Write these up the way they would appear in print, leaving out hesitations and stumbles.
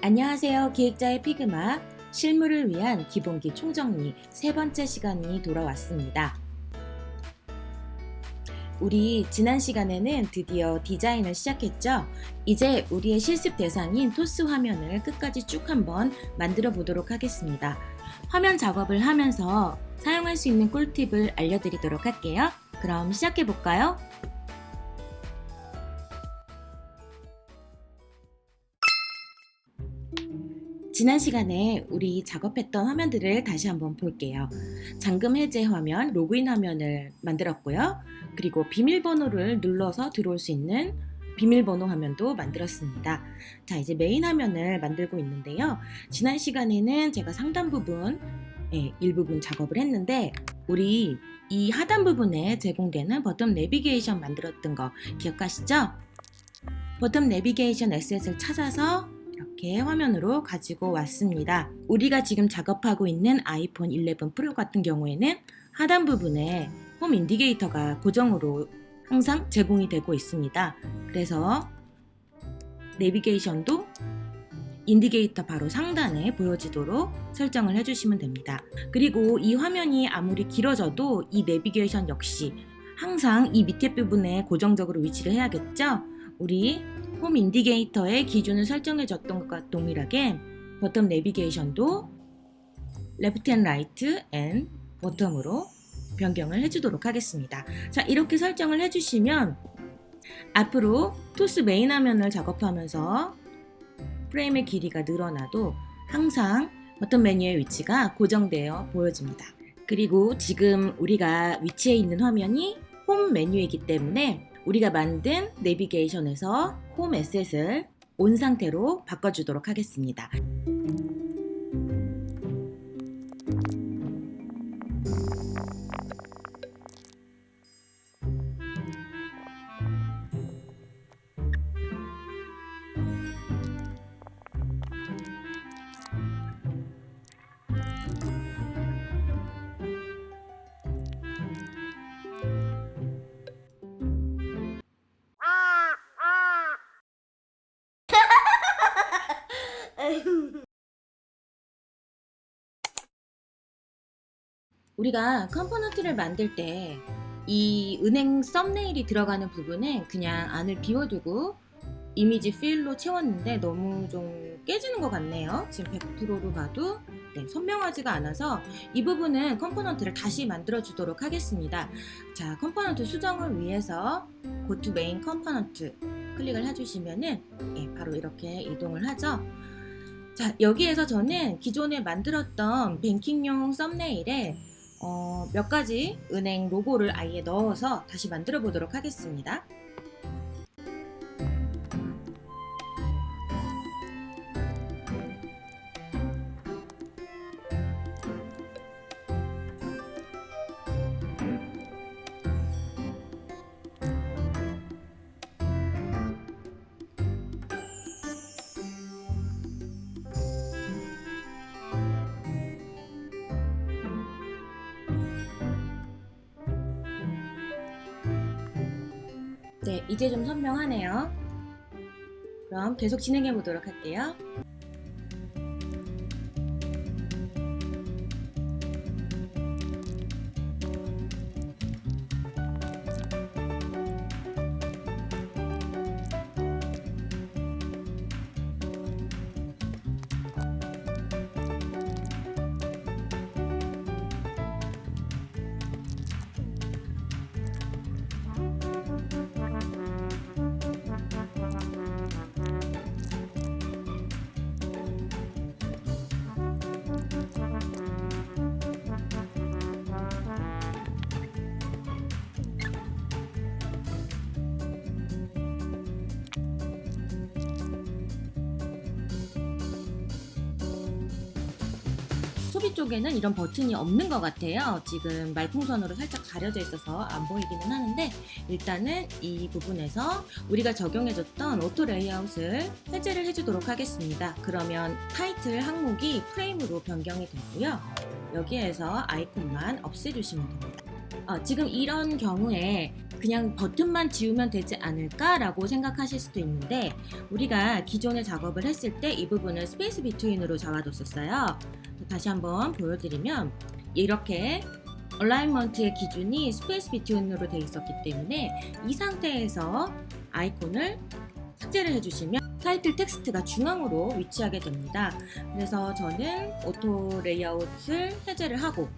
안녕하세요. 기획자의 피그마 실무를 위한 기본기 총정리 세 번째 시간이 돌아왔습니다. 우리 지난 시간에는 드디어 디자인을 시작했죠? 이제 우리의 실습 대상인 토스 화면을 끝까지 쭉 한번 만들어 보도록 하겠습니다. 화면 작업을 하면서 사용할 수 있는 꿀팁을 알려드리도록 할게요. 그럼 시작해 볼까요? 지난 시간에 우리 작업했던 화면들을 다시 한번 볼게요. 잠금 해제 화면, 로그인 화면을 만들었고요. 그리고 비밀번호를 눌러서 들어올 수 있는 비밀번호 화면도 만들었습니다. 자, 이제 메인 화면을 만들고 있는데요. 지난 시간에는 제가 상단 부분, 일부분 작업을 했는데 우리 이 하단 부분에 제공되는 버튼 내비게이션 만들었던 거 기억하시죠? 버튼 내비게이션 에셋을 찾아서 이렇게 화면으로 가지고 왔습니다. 우리가 지금 작업하고 있는 아이폰 11 프로 같은 경우에는 하단 부분에 홈 인디게이터가 고정으로 항상 제공이 되고 있습니다. 그래서 내비게이션도 인디게이터 바로 상단에 보여지도록 설정을 해주시면 됩니다. 그리고 이 화면이 아무리 길어져도 이 내비게이션 역시 항상 이 밑에 부분에 고정적으로 위치를 해야겠죠? 우리 홈 인디게이터의 기준을 설정해 줬던 것과 동일하게 버텀 내비게이션도 레프트 앤 라이트 앤 버텀으로 변경을 해주도록 하겠습니다. 자, 이렇게 설정을 해주시면 앞으로 토스 메인 화면을 작업하면서 프레임의 길이가 늘어나도 항상 버튼 메뉴의 위치가 고정되어 보여집니다. 그리고 지금 우리가 위치해 있는 화면이 홈 메뉴이기 때문에 우리가 만든 내비게이션에서 홈 에셋을 온 상태로 바꿔주도록 하겠습니다. 우리가 컴포넌트를 만들 때 이 은행 썸네일이 들어가는 부분은 그냥 안을 비워두고 이미지 필로 채웠는데 너무 좀 깨지는 것 같네요. 지금 100%로 봐도 선명하지가 않아서 이 부분은 컴포넌트를 다시 만들어 주도록 하겠습니다. 자, 컴포넌트 수정을 위해서 Go to Main 컴포넌트 클릭을 해주시면은 바로 이렇게 이동을 하죠. 자, 여기에서 저는 기존에 만들었던 뱅킹용 썸네일에 몇 가지 은행 로고를 아예 넣어서 다시 만들어 보도록 하겠습니다. 네, 이제 좀 선명하네요. 그럼 계속 진행해 보도록 할게요. 소비 쪽에는 이런 버튼이 없는 것 같아요. 지금 말풍선으로 살짝 가려져 있어서 안 보이기는 하는데 일단은 이 부분에서 우리가 적용해줬던 오토 레이아웃을 해제를 해주도록 하겠습니다. 그러면 타이틀 항목이 프레임으로 변경이 되고요. 여기에서 아이콘만 없애주시면 됩니다. 지금 이런 경우에 그냥 버튼만 지우면 되지 않을까라고 생각하실 수도 있는데, 우리가 기존에 작업을 했을 때 이 부분을 스페이스 비트윈으로 잡아뒀었어요. 다시 한번 보여드리면 이렇게 얼라이먼트의 기준이 스페이스 비트윈으로 되어 있었기 때문에 이 상태에서 아이콘을 삭제를 해주시면 타이틀 텍스트가 중앙으로 위치하게 됩니다. 그래서 저는 오토 레이아웃을 해제를 하고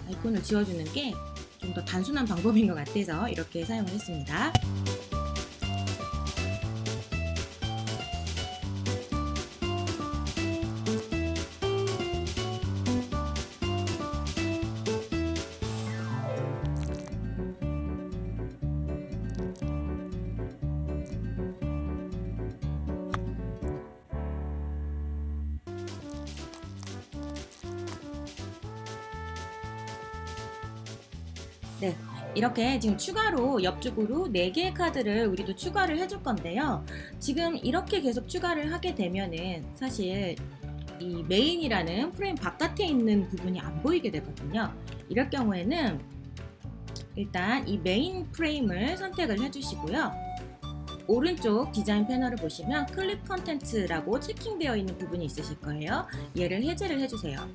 아이콘을 지워주는 게 좀 더 단순한 방법인 것 같아서 이렇게 사용을 했습니다. 네, 이렇게 지금 추가로 옆쪽으로 4개의 카드를 우리도 추가를 해줄 건데요. 지금 이렇게 계속 추가를 하게 되면은 사실 이 메인이라는 프레임 바깥에 있는 부분이 안 보이게 되거든요. 이럴 경우에는 일단 이 메인 프레임을 선택을 해주시고요. 오른쪽 디자인 패널을 보시면 클립 컨텐츠라고 체킹되어 있는 부분이 있으실 거예요. 얘를 해제를 해주세요.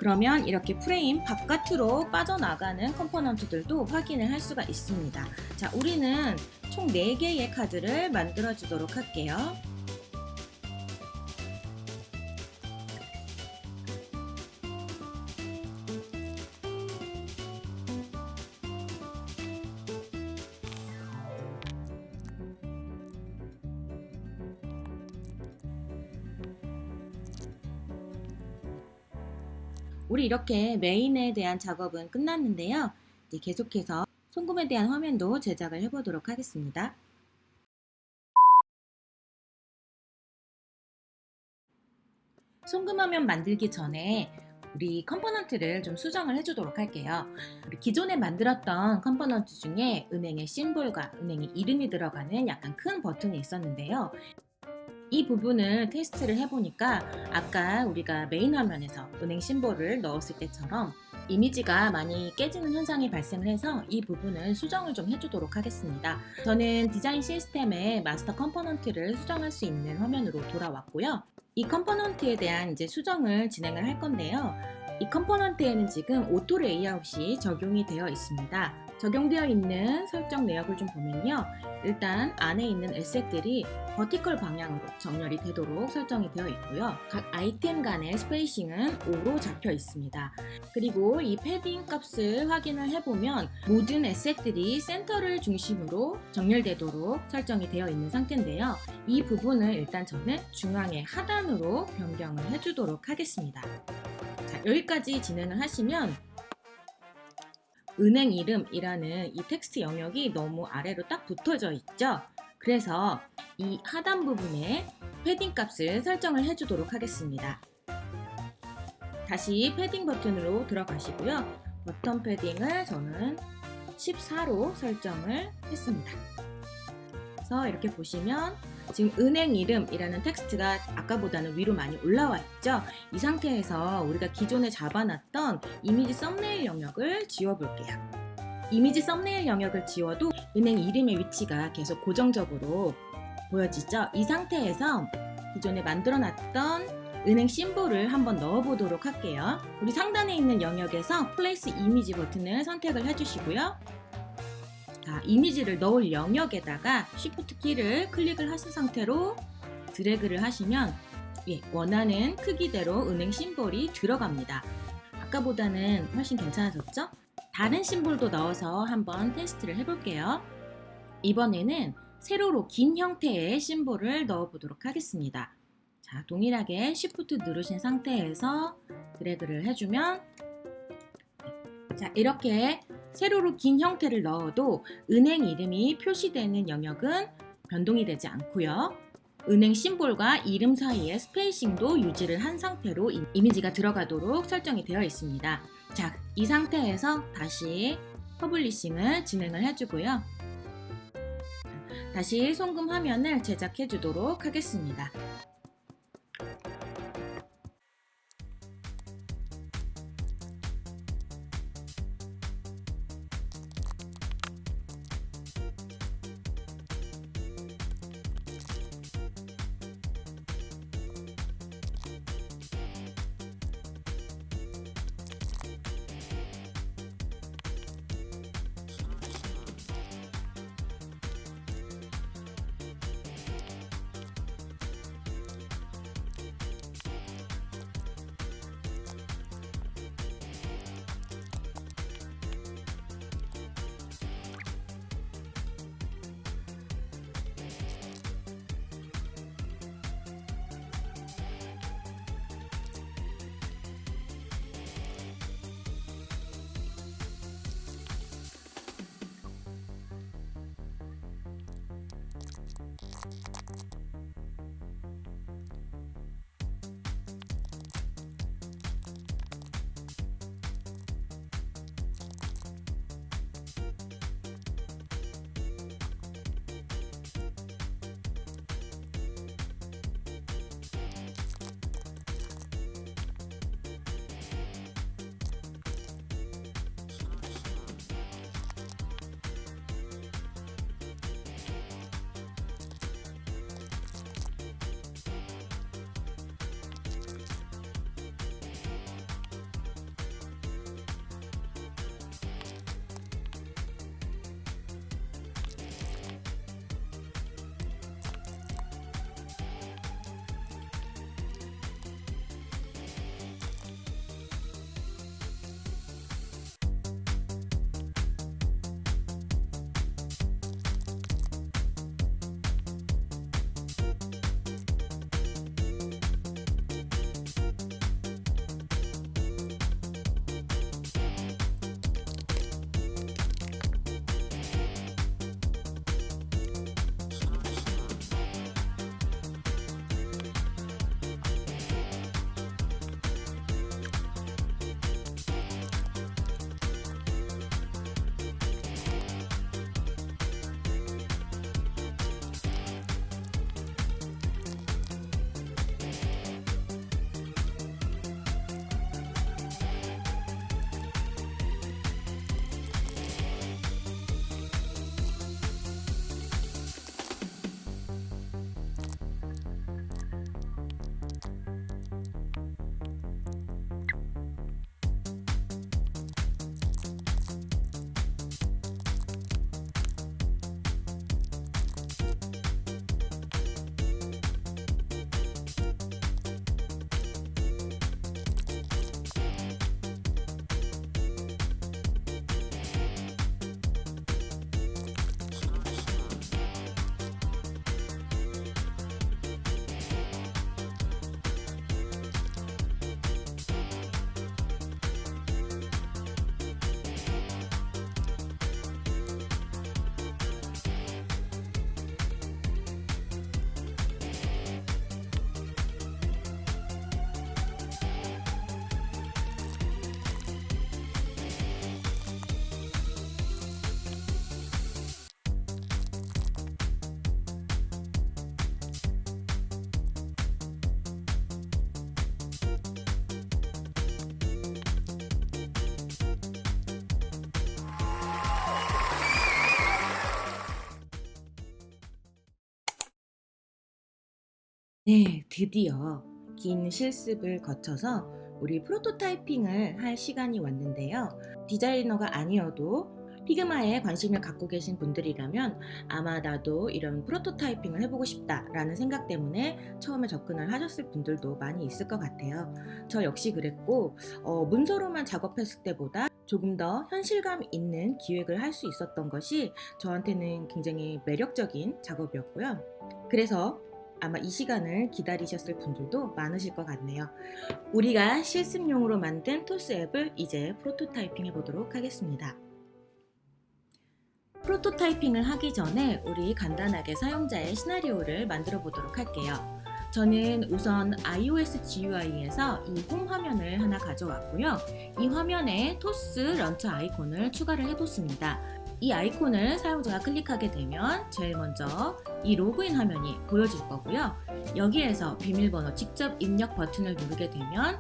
그러면 이렇게 프레임 바깥으로 빠져나가는 컴포넌트들도 확인을 할 수가 있습니다. 자, 우리는 총 4개의 카드를 만들어 주도록 할게요. 우리 이렇게 메인에 대한 작업은 끝났는데요. 이제 계속해서 송금에 대한 화면도 제작을 해보도록 하겠습니다. 송금화면 만들기 전에 우리 컴포넌트를 좀 수정을 해주도록 할게요. 우리 기존에 만들었던 컴포넌트 중에 은행의 심볼과 은행의 이름이 들어가는 약간 큰 버튼이 있었는데요. 이 부분을 테스트를 해보니까 아까 우리가 메인 화면에서 은행 심볼을 넣었을 때처럼 이미지가 많이 깨지는 현상이 발생을 해서 이 부분을 수정을 좀 해주도록 하겠습니다. 저는 디자인 시스템의 마스터 컴포넌트를 수정할 수 있는 화면으로 돌아왔고요. 이 컴포넌트에 대한 이제 수정을 진행을 할 건데요. 이 컴포넌트에는 지금 오토 레이아웃이 적용이 되어 있습니다. 적용되어 있는 설정 내역을 좀 보면요. 일단 안에 있는 에셋들이 버티컬 방향으로 정렬이 되도록 설정이 되어 있고요. 각 아이템 간의 스페이싱은 5로 잡혀 있습니다. 그리고 이 패딩 값을 확인을 해보면 모든 에셋들이 센터를 중심으로 정렬되도록 설정이 되어 있는 상태인데요. 이 부분을 일단 저는 중앙의 하단으로 변경을 해주도록 하겠습니다. 자, 여기까지 진행을 하시면 은행 이름이라는 이 텍스트 영역이 너무 아래로 딱 붙어져 있죠. 그래서 이 하단 부분에 패딩 값을 설정을 해주도록 하겠습니다. 다시 패딩 버튼으로 들어가시고요. 버튼 패딩을 저는 14로 설정을 했습니다. 그래서 이렇게 보시면 지금 은행 이름이라는 텍스트가 아까보다는 위로 많이 올라와 있죠. 이 상태에서 우리가 기존에 잡아놨던 이미지 썸네일 영역을 지워볼게요. 이미지 썸네일 영역을 지워도 은행 이름의 위치가 계속 고정적으로 보여지죠. 이 상태에서 기존에 만들어놨던 은행 심볼을 한번 넣어보도록 할게요. 우리 상단에 있는 영역에서 플레이스 이미지 버튼을 선택을 해주시고요. 자, 이미지를 넣을 영역에다가 Shift 키를 클릭을 하신 상태로 드래그를 하시면 원하는 크기대로 은행 심볼이 들어갑니다. 아까보다는 훨씬 괜찮아졌죠? 다른 심볼도 넣어서 한번 테스트를 해볼게요. 이번에는 세로로 긴 형태의 심볼을 넣어보도록 하겠습니다. 자, 동일하게 Shift 누르신 상태에서 드래그를 해주면 자, 이렇게 세로로 긴 형태를 넣어도 은행 이름이 표시되는 영역은 변동이 되지 않고요. 은행 심볼과 이름 사이의 스페이싱도 유지를 한 상태로 이미지가 들어가도록 설정이 되어 있습니다. 자, 이 상태에서 다시 퍼블리싱을 진행을 해주고요. 다시 송금 화면을 제작해 주도록 하겠습니다. 네, 드디어 긴 실습을 거쳐서 우리 프로토타이핑을 할 시간이 왔는데요. 디자이너가 아니어도 피그마에 관심을 갖고 계신 분들이라면 아마 나도 이런 프로토타이핑을 해보고 싶다라는 생각 때문에 처음에 접근을 하셨을 분들도 많이 있을 것 같아요. 저 역시 그랬고, 문서로만 작업했을 때보다 조금 더 현실감 있는 기획을 할 수 있었던 것이 저한테는 굉장히 매력적인 작업이었고요. 그래서 아마 이 시간을 기다리셨을 분들도 많으실 것 같네요. 우리가 실습용으로 만든 토스 앱을 이제 프로토타이핑 해보도록 하겠습니다. 프로토타이핑을 하기 전에 우리 간단하게 사용자의 시나리오를 만들어 보도록 할게요. 저는 우선 iOS GUI에서 이 홈 화면을 하나 가져왔고요. 이 화면에 토스 런처 아이콘을 추가를 해뒀습니다. 이 아이콘을 사용자가 클릭하게 되면 제일 먼저 이 로그인 화면이 보여질 거고요. 여기에서 비밀번호 직접 입력 버튼을 누르게 되면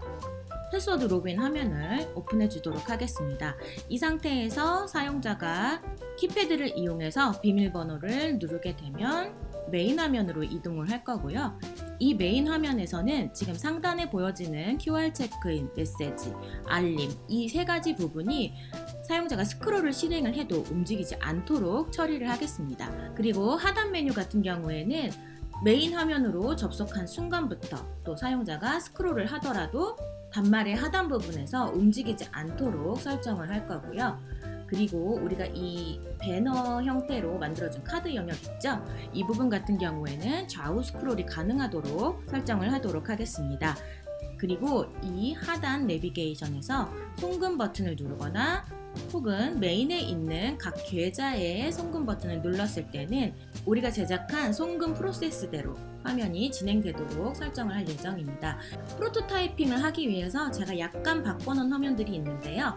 패스워드 로그인 화면을 오픈해 주도록 하겠습니다. 이 상태에서 사용자가 키패드를 이용해서 비밀번호를 누르게 되면 메인 화면으로 이동을 할 거고요. 이 메인 화면에서는 지금 상단에 보여지는 QR 체크인, 메시지, 알림 이 세 가지 부분이 사용자가 스크롤을 실행을 해도 움직이지 않도록 처리를 하겠습니다. 그리고 하단 메뉴 같은 경우에는 메인 화면으로 접속한 순간부터 또 사용자가 스크롤을 하더라도 단말의 하단 부분에서 움직이지 않도록 설정을 할 거고요. 그리고 우리가 이 배너 형태로 만들어준 카드 영역 있죠? 이 부분 같은 경우에는 좌우 스크롤이 가능하도록 설정을 하도록 하겠습니다. 그리고 이 하단 내비게이션에서 송금 버튼을 누르거나 혹은 메인에 있는 각 계좌의 송금 버튼을 눌렀을 때는 우리가 제작한 송금 프로세스대로 화면이 진행되도록 설정을 할 예정입니다. 프로토타이핑을 하기 위해서 제가 약간 바꿔놓은 화면들이 있는데요.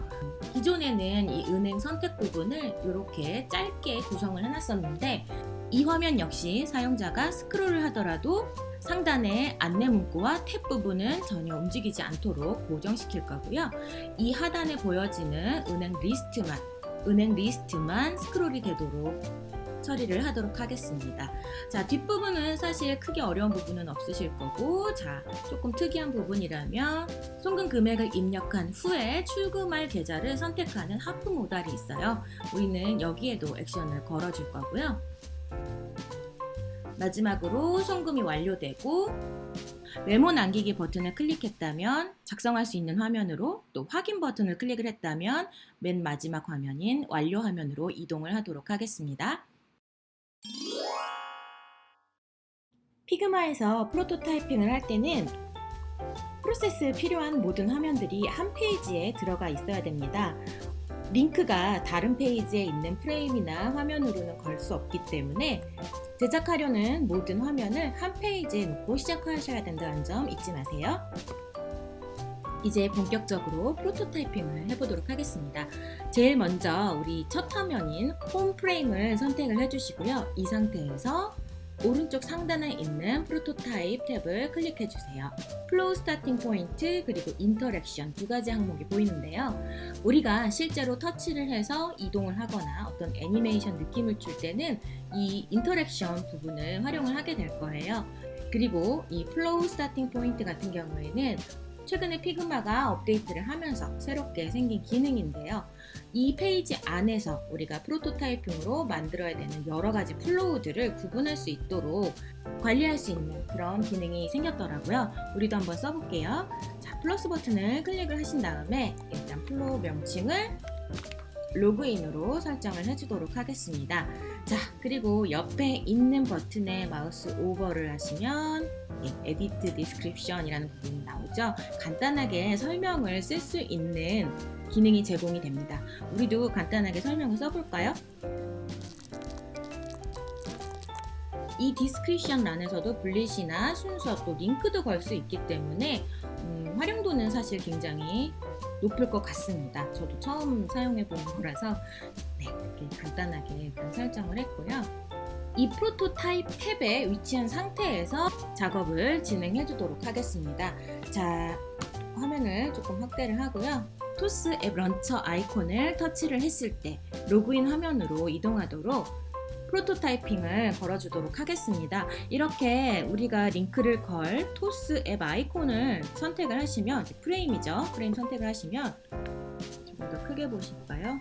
기존에는 이 은행 선택 부분을 이렇게 짧게 구성을 해놨었는데 이 화면 역시 사용자가 스크롤을 하더라도 상단의 안내 문구와 탭 부분은 전혀 움직이지 않도록 고정시킬 거고요. 이 하단에 보여지는 은행 리스트만 스크롤이 되도록 처리를 하도록 하겠습니다. 자, 뒷부분은 사실 크게 어려운 부분은 없으실 거고, 자, 조금 특이한 부분이라면 송금 금액을 입력한 후에 출금할 계좌를 선택하는 하프 모달이 있어요. 우리는 여기에도 액션을 걸어줄 거고요. 마지막으로 송금이 완료되고 메모 남기기 버튼을 클릭했다면 작성할 수 있는 화면으로, 또 확인 버튼을 클릭을 했다면 맨 마지막 화면인 완료 화면으로 이동을 하도록 하겠습니다. 피그마에서 프로토타이핑을 할 때는 프로세스에 필요한 모든 화면들이 한 페이지에 들어가 있어야 됩니다. 링크가 다른 페이지에 있는 프레임이나 화면으로는 걸 수 없기 때문에 제작하려는 모든 화면을 한 페이지에 놓고 시작하셔야 된다는 점 잊지 마세요. 이제 본격적으로 프로토타이핑을 해보도록 하겠습니다. 제일 먼저 우리 첫 화면인 홈 프레임을 선택을 해주시고요. 이 상태에서 오른쪽 상단에 있는 프로토타입 탭을 클릭해 주세요. 플로우 스타팅 포인트 그리고 인터랙션 두 가지 항목이 보이는데요. 우리가 실제로 터치를 해서 이동을 하거나 어떤 애니메이션 느낌을 줄 때는 이 인터랙션 부분을 활용을 하게 될 거예요. 그리고 이 플로우 스타팅 포인트 같은 경우에는 최근에 피그마가 업데이트를 하면서 새롭게 생긴 기능인데요. 이 페이지 안에서 우리가 프로토타이핑으로 만들어야 되는 여러 가지 플로우들을 구분할 수 있도록 관리할 수 있는 그런 기능이 생겼더라고요. 우리도 한번 써볼게요. 자, 플러스 버튼을 클릭을 하신 다음에 일단 플로우 명칭을 로그인으로 설정을 해주도록 하겠습니다. 자, 그리고 옆에 있는 버튼에 마우스 오버를 하시면 에디트 디스크립션 이라는 부분이 나오죠. 간단하게 설명을 쓸 수 있는 기능이 제공이 됩니다. 우리도 간단하게 설명을 써볼까요? 이 디스크립션 란에서도 블릿이나 순서 또 링크도 걸 수 있기 때문에 활용도는 사실 굉장히 높을 것 같습니다. 저도 처음 사용해 보는 거라서 이렇게 간단하게 일단 설정을 했고요. 이 프로토타입 탭에 위치한 상태에서 작업을 진행해 주도록 하겠습니다. 자, 화면을 조금 확대를 하고요. 토스 앱 런처 아이콘을 터치를 했을 때 로그인 화면으로 이동하도록 프로토타이핑을 걸어주도록 하겠습니다. 이렇게 우리가 링크를 걸 토스 앱 아이콘을 선택을 하시면, 프레임이죠. 프레임 선택을 하시면 조금 더 크게 보실까요?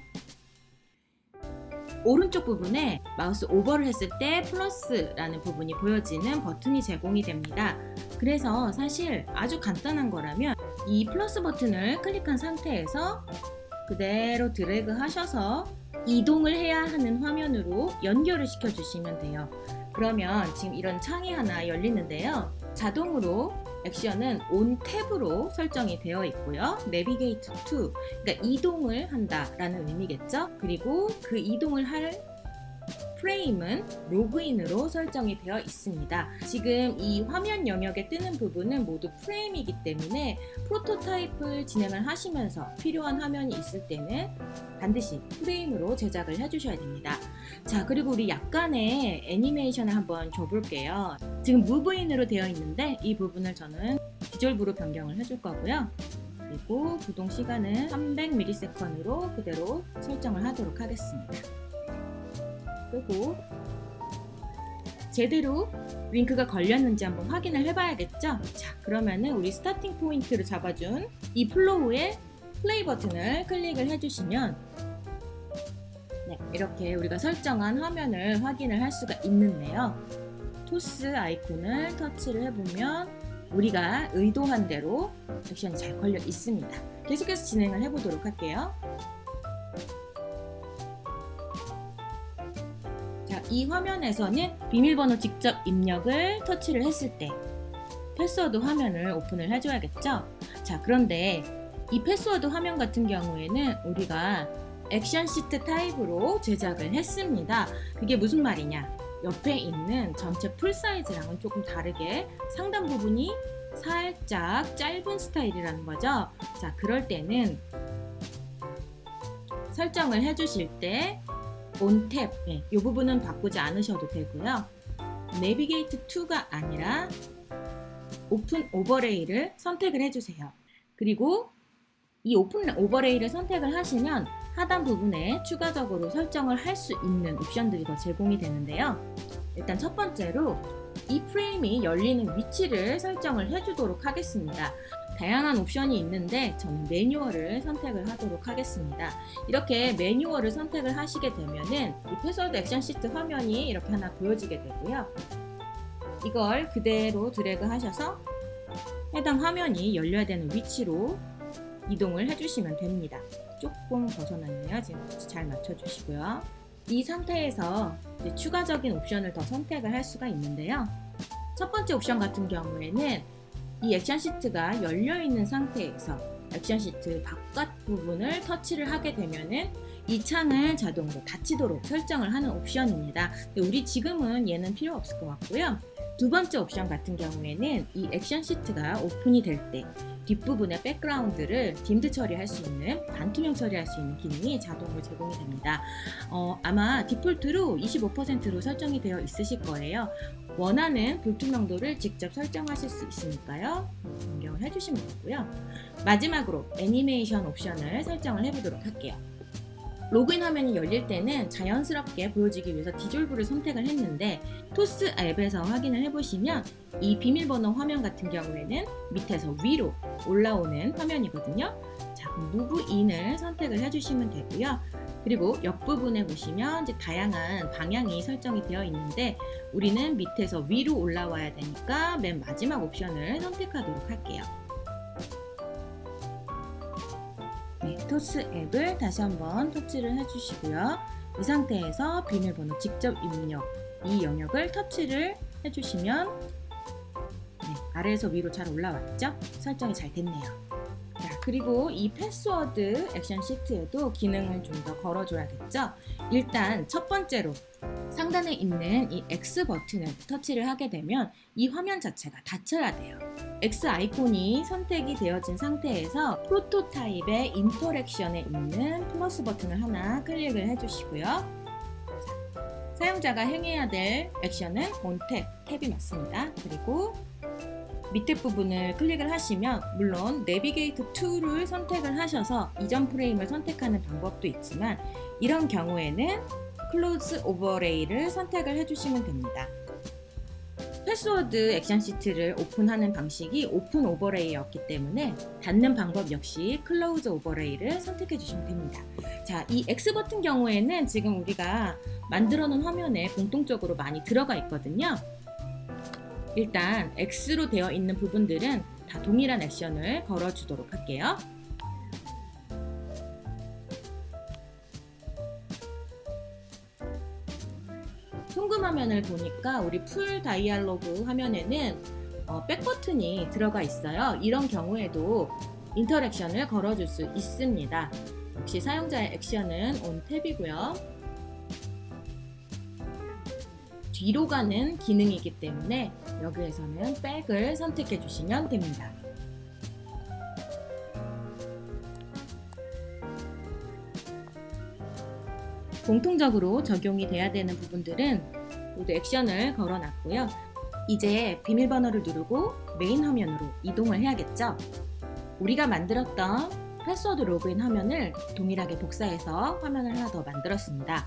오른쪽 부분에 마우스 오버를 했을 때 플러스라는 부분이 보여지는 버튼이 제공이 됩니다. 그래서 사실 아주 간단한 거라면 이 플러스 버튼을 클릭한 상태에서 그대로 드래그 하셔서 이동을 해야 하는 화면으로 연결을 시켜주시면 돼요. 그러면 지금 이런 창이 하나 열리는데요. 자동으로 액션은 on 탭으로 설정이 되어 있고요. Navigate to, 그러니까 이동을 한다라는 의미겠죠. 그리고 그 이동을 할 프레임은 로그인으로 설정이 되어 있습니다. 지금 이 화면 영역에 뜨는 부분은 모두 프레임이기 때문에 프로토타입을 진행을 하시면서 필요한 화면이 있을 때는 반드시 프레임으로 제작을 해주셔야 됩니다. 자, 그리고 우리 약간의 애니메이션을 한번 줘볼게요. 지금 무브인으로 되어 있는데 이 부분을 저는 디졸브로 변경을 해줄 거고요. 그리고 구동 시간은 300ms로 그대로 설정을 하도록 하겠습니다. 끄고 제대로 링크가 걸렸는지 한번 확인을 해봐야겠죠? 자, 그러면은 우리 스타팅 포인트를 잡아준 이 플로우의 플레이 버튼을 클릭을 해주시면 이렇게 우리가 설정한 화면을 확인을 할 수가 있는데요. 토스 아이콘을 터치를 해보면 우리가 의도한 대로 액션이 잘 걸려 있습니다. 계속해서 진행을 해보도록 할게요. 자, 이 화면에서는 비밀번호 직접 입력을 터치를 했을 때 패스워드 화면을 오픈을 해줘야겠죠? 자, 그런데 이 패스워드 화면 같은 경우에는 우리가 액션 시트 타입으로 제작을 했습니다. 그게 무슨 말이냐? 옆에 있는 전체 풀 사이즈랑은 조금 다르게 상단 부분이 살짝 짧은 스타일이라는 거죠. 자, 그럴 때는 설정을 해주실 때 on 탭, 이 부분은 바꾸지 않으셔도 되고요. Navigate to가 아니라 오픈 오버레이를 선택을 해주세요. 그리고 이 오픈 오버레이를 선택을 하시면 하단 부분에 추가적으로 설정을 할 수 있는 옵션들이 더 제공이 되는데요. 일단 첫 번째로 이 프레임이 열리는 위치를 설정을 해주도록 하겠습니다. 다양한 옵션이 있는데 저는 매뉴얼을 선택을 하도록 하겠습니다. 이렇게 매뉴얼을 선택을 하시게 되면은 이 패스워드 액션 시트 화면이 이렇게 하나 보여지게 되고요. 이걸 그대로 드래그 하셔서 해당 화면이 열려야 되는 위치로 이동을 해주시면 됩니다. 조금 벗어났네요. 지금 잘 맞춰주시고요. 이 상태에서 이제 추가적인 옵션을 더 선택을 할 수가 있는데요. 첫 번째 옵션 같은 경우에는 이 액션 시트가 열려있는 상태에서 액션 시트 바깥 부분을 터치를 하게 되면은 이 창을 자동으로 닫히도록 설정을 하는 옵션입니다. 근데 우리 지금은 얘는 필요 없을 것 같고요. 두 번째 옵션 같은 경우에는 이 액션 시트가 오픈이 될 때 뒷부분의 백그라운드를 딤드 처리할 수 있는, 반투명 처리할 수 있는 기능이 자동으로 제공이 됩니다. 아마 디폴트로 25%로 설정이 되어 있으실 거예요. 원하는 불투명도를 직접 설정하실 수 있으니까요. 변경을 해주시면 되고요. 마지막으로 애니메이션 옵션을 설정을 해보도록 할게요. 로그인 화면이 열릴 때는 자연스럽게 보여지기 위해서 디졸브를 선택을 했는데 토스 앱에서 확인을 해보시면 이 비밀번호 화면 같은 경우에는 밑에서 위로 올라오는 화면이거든요. 자, 무브 인을 선택을 해주시면 되고요. 그리고 옆부분에 보시면 이제 다양한 방향이 설정이 되어 있는데 우리는 밑에서 위로 올라와야 되니까 맨 마지막 옵션을 선택하도록 할게요. 네, 토스 앱을 다시 한번 터치를 해주시고요. 이 상태에서 비밀번호 직접 입력 이 영역을 터치를 해주시면 아래에서 위로 잘 올라왔죠? 설정이 잘 됐네요. 자, 그리고 이 패스워드 액션 시트에도 기능을 좀 더 걸어줘야겠죠? 일단 첫 번째로 상단에 있는 이 X 버튼을 터치를 하게 되면 이 화면 자체가 닫혀야 돼요. X 아이콘이 선택이 되어진 상태에서 프로토타입의 인터랙션에 있는 플러스 버튼을 하나 클릭을 해주시고요. 자, 사용자가 행해야 될 액션은 on 탭이 맞습니다. 그리고 밑에 부분을 클릭을 하시면 물론 Navigate to를 선택을 하셔서 이전 프레임을 선택하는 방법도 있지만 이런 경우에는 클로즈 오버레이를 선택을 해주시면 됩니다. 패스워드 액션 시트를 오픈하는 방식이 오픈 오버레이였기 때문에 닫는 방법 역시 클로즈 오버레이를 선택해 주시면 됩니다. 자, 이 X 버튼 경우에는 지금 우리가 만들어 놓은 화면에 공통적으로 많이 들어가 있거든요. 일단 X로 되어 있는 부분들은 다 동일한 액션을 걸어주도록 할게요. 송금 화면을 보니까 우리 풀 다이얼로그 화면에는 백 버튼이 들어가 있어요. 이런 경우에도 인터랙션을 걸어줄 수 있습니다. 역시 사용자의 액션은 온 탭이고요. 뒤로 가는 기능이기 때문에 여기에서는 백을 선택해 주시면 됩니다. 공통적으로 적용이 돼야 되는 부분들은 모두 액션을 걸어놨고요. 이제 비밀번호를 누르고 메인 화면으로 이동을 해야겠죠? 우리가 만들었던 패스워드 로그인 화면을 동일하게 복사해서 화면을 하나 더 만들었습니다.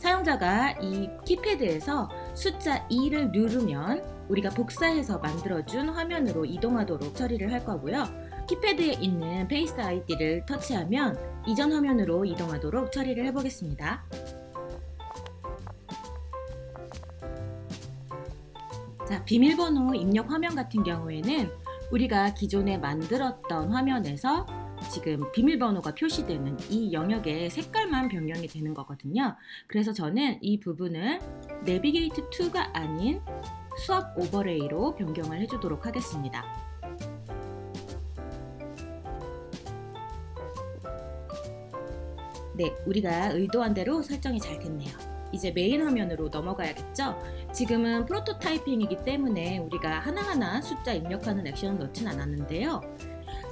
사용자가 이 키패드에서 숫자 2를 누르면 우리가 복사해서 만들어준 화면으로 이동하도록 처리를 할 거고요. 키패드에 있는 페이스 아이디를 터치하면 이전 화면으로 이동하도록 처리를 해보겠습니다. 자, 비밀번호 입력 화면 같은 경우에는 우리가 기존에 만들었던 화면에서 지금 비밀번호가 표시되는 이 영역의 색깔만 변경이 되는 거거든요. 그래서 저는 이 부분을 내비게이트 2가 아닌 수업 오버레이로 변경을 해주도록 하겠습니다. 네, 우리가 의도한 대로 설정이 잘 됐네요. 이제 메인 화면으로 넘어가야겠죠? 지금은 프로토타이핑이기 때문에 우리가 하나하나 숫자 입력하는 액션을 넣진 않았는데요.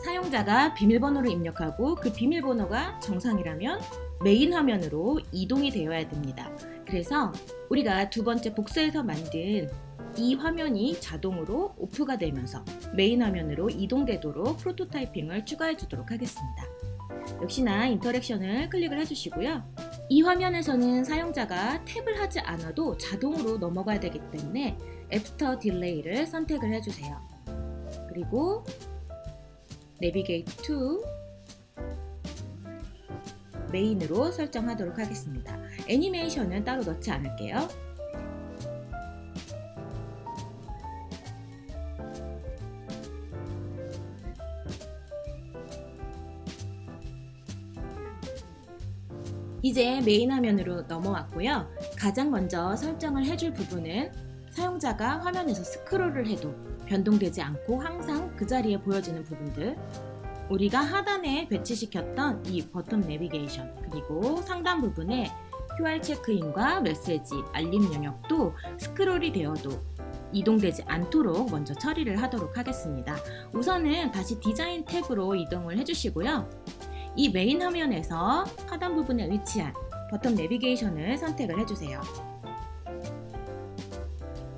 사용자가 비밀번호를 입력하고 그 비밀번호가 정상이라면 메인 화면으로 이동이 되어야 됩니다. 그래서 우리가 두 번째 복사해서 만든 이 화면이 자동으로 오프가 되면서 메인 화면으로 이동되도록 프로토타이핑을 추가해 주도록 하겠습니다. 역시나 인터랙션을 클릭을 해주시고요. 이 화면에서는 사용자가 탭을 하지 않아도 자동으로 넘어가야 되기 때문에 애프터 딜레이를 선택을 해주세요. 그리고 내비게이트 2 메인으로 설정하도록 하겠습니다. 애니메이션은 따로 넣지 않을게요. 이제 메인 화면으로 넘어왔고요. 가장 먼저 설정을 해줄 부분은 사용자가 화면에서 스크롤을 해도 변동되지 않고 항상 그 자리에 보여지는 부분들, 우리가 하단에 배치시켰던 이 버튼 내비게이션, 그리고 상단 부분에 QR 체크인과 메시지, 알림 영역도 스크롤이 되어도 이동되지 않도록 먼저 처리를 하도록 하겠습니다. 우선은 다시 디자인 탭으로 이동을 해주시고요. 이 메인 화면에서 하단 부분에 위치한 버튼 내비게이션을 선택을 해주세요.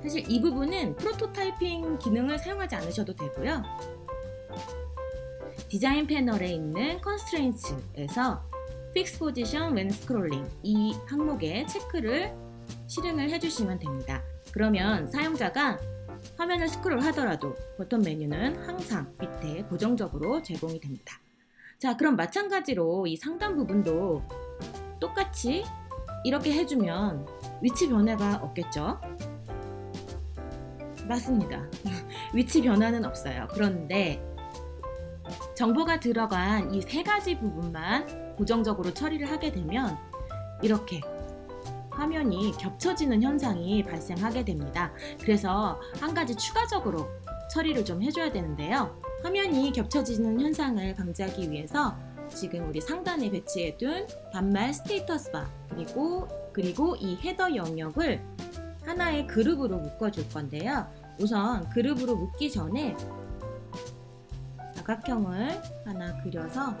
사실 이 부분은 프로토타이핑 기능을 사용하지 않으셔도 되고요. 디자인 패널에 있는 Constraints에서 Fix Position When Scrolling 이 항목에 체크를 실행을 해주시면 됩니다. 그러면 사용자가 화면을 스크롤 하더라도 버튼 메뉴는 항상 밑에 고정적으로 제공이 됩니다. 자, 그럼 마찬가지로 이 상단 부분도 똑같이 이렇게 해주면 위치 변화가 없겠죠? 맞습니다. 위치 변화는 없어요. 그런데 정보가 들어간 이 세 가지 부분만 고정적으로 처리를 하게 되면 이렇게 화면이 겹쳐지는 현상이 발생하게 됩니다. 그래서 한 가지 추가적으로 처리를 좀 해줘야 되는데요. 화면이 겹쳐지는 현상을 방지하기 위해서 지금 우리 상단에 배치해둔 반말 스테이터스 바 그리고 이 헤더 영역을 하나의 그룹으로 묶어줄 건데요. 우선 그룹으로 묶기 전에 사각형을 하나 그려서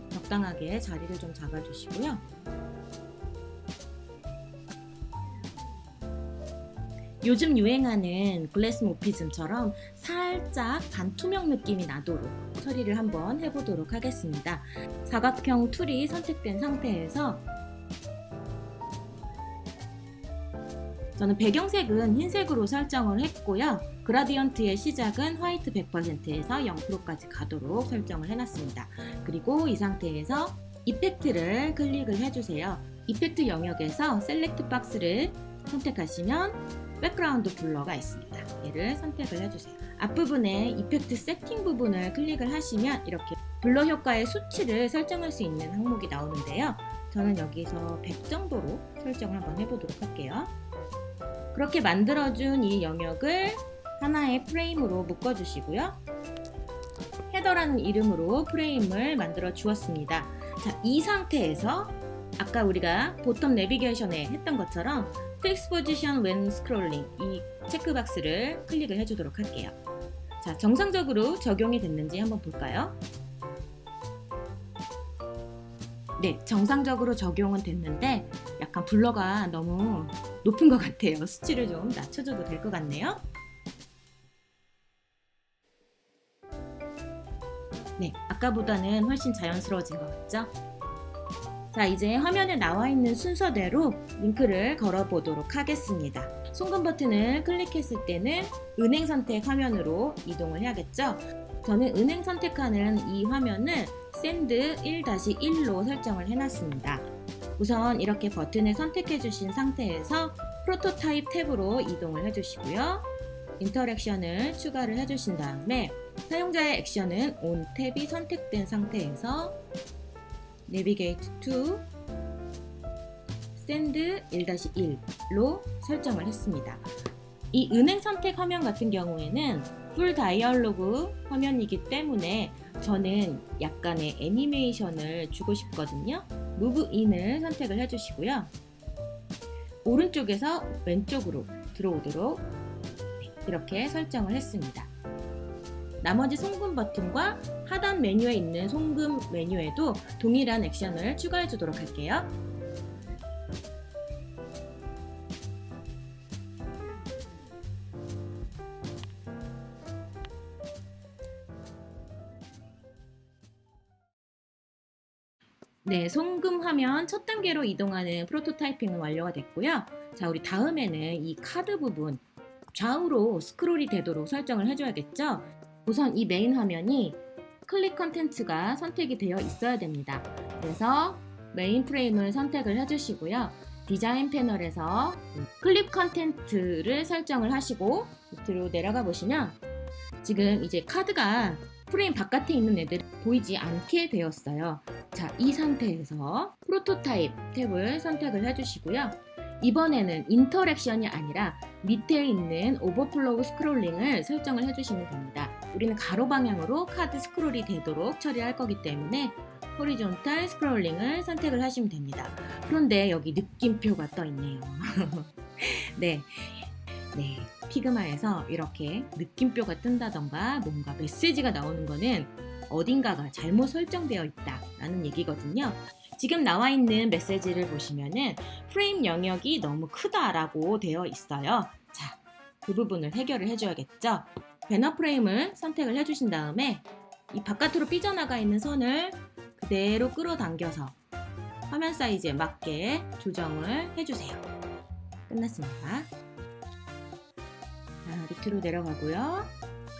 적당하게 자리를 좀 잡아주시고요. 요즘 유행하는 글래스 모피즘처럼 살짝 반투명 느낌이 나도록 처리를 한번 해보도록 하겠습니다. 사각형 툴이 선택된 상태에서 저는 배경색은 흰색으로 설정을 했고요. 그라디언트의 시작은 화이트 100%에서 0%까지 가도록 설정을 해놨습니다. 그리고 이 상태에서 이펙트를 클릭을 해주세요. 이펙트 영역에서 셀렉트 박스를 선택하시면 백그라운드 블러가 있습니다. 얘를 선택을 해주세요. 앞부분에 이펙트 세팅 부분을 클릭을 하시면 이렇게 블러 효과의 수치를 설정할 수 있는 항목이 나오는데요. 저는 여기서 100 정도로 설정을 한번 해보도록 할게요. 그렇게 만들어준 이 영역을 하나의 프레임으로 묶어주시고요. 헤더라는 이름으로 프레임을 만들어 주었습니다. 자, 이 상태에서 아까 우리가 보텀 내비게이션에 했던 것처럼 Fix Position When Scrolling 이 체크박스를 클릭을 해주도록 할게요. 자, 정상적으로 적용이 됐는지 한번 볼까요? 네, 정상적으로 적용은 됐는데 약간 블러가 너무 높은 것 같아요. 수치를 좀 낮춰줘도 될 것 같네요. 네, 아까보다는 훨씬 자연스러워진 것 같죠? 자, 이제 화면에 나와 있는 순서대로 링크를 걸어보도록 하겠습니다. 송금 버튼을 클릭했을 때는 은행 선택 화면으로 이동을 해야겠죠? 저는 은행 선택하는 이 화면을 샌드 1-1로 설정을 해놨습니다. 우선 이렇게 버튼을 선택해 주신 상태에서 프로토타입 탭으로 이동을 해주시고요. 인터랙션을 추가를 해주신 다음에 사용자의 액션은 온 탭이 선택된 상태에서 Navigate to Send 1-1로 설정을 했습니다. 이 은행 선택 화면 같은 경우에는 풀 다이얼로그 화면이기 때문에 저는 약간의 애니메이션을 주고 싶거든요. Move in을 선택을 해주시고요. 오른쪽에서 왼쪽으로 들어오도록 이렇게 설정을 했습니다. 나머지 송금 버튼과 하단 메뉴에 있는 송금 메뉴에도 동일한 액션을 추가해 주도록 할게요. 네, 송금 화면 첫 단계로 이동하는 프로토타이핑은 완료가 됐고요. 자, 우리 다음에는 이 카드 부분 좌우로 스크롤이 되도록 설정을 해줘야겠죠? 우선 이 메인 화면이 클릭 컨텐츠가 선택이 되어 있어야 됩니다. 그래서 메인 프레임을 선택을 해주시고요. 디자인 패널에서 클립 컨텐츠를 설정을 하시고 밑으로 내려가 보시면 지금 이제 카드가 프레임 바깥에 있는 애들이 보이지 않게 되었어요. 자, 이 상태에서 프로토타입 탭을 선택을 해주시고요. 이번에는 인터랙션이 아니라 밑에 있는 오버플로우 스크롤링을 설정을 해주시면 됩니다. 우리는 가로 방향으로 카드 스크롤이 되도록 처리할 거기 때문에 호리존탈 스크롤링을 선택을 하시면 됩니다. 그런데 여기 느낌표가 떠 있네요. 네, 피그마에서 이렇게 느낌표가 뜬다던가 뭔가 메시지가 나오는 거는 어딘가가 잘못 설정되어 있다라는 얘기거든요. 지금 나와 있는 메시지를 보시면은 프레임 영역이 너무 크다라고 되어 있어요. 자, 그 부분을 해결을 해줘야겠죠. 배너 프레임을 선택을 해주신 다음에 이 바깥으로 삐져나가 있는 선을 그대로 끌어당겨서 화면 사이즈에 맞게 조정을 해주세요. 끝났습니다. 자, 밑으로 내려가고요.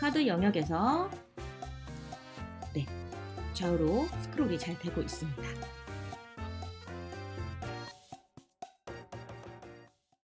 카드 영역에서 좌우로 스크롤이 잘 되고 있습니다.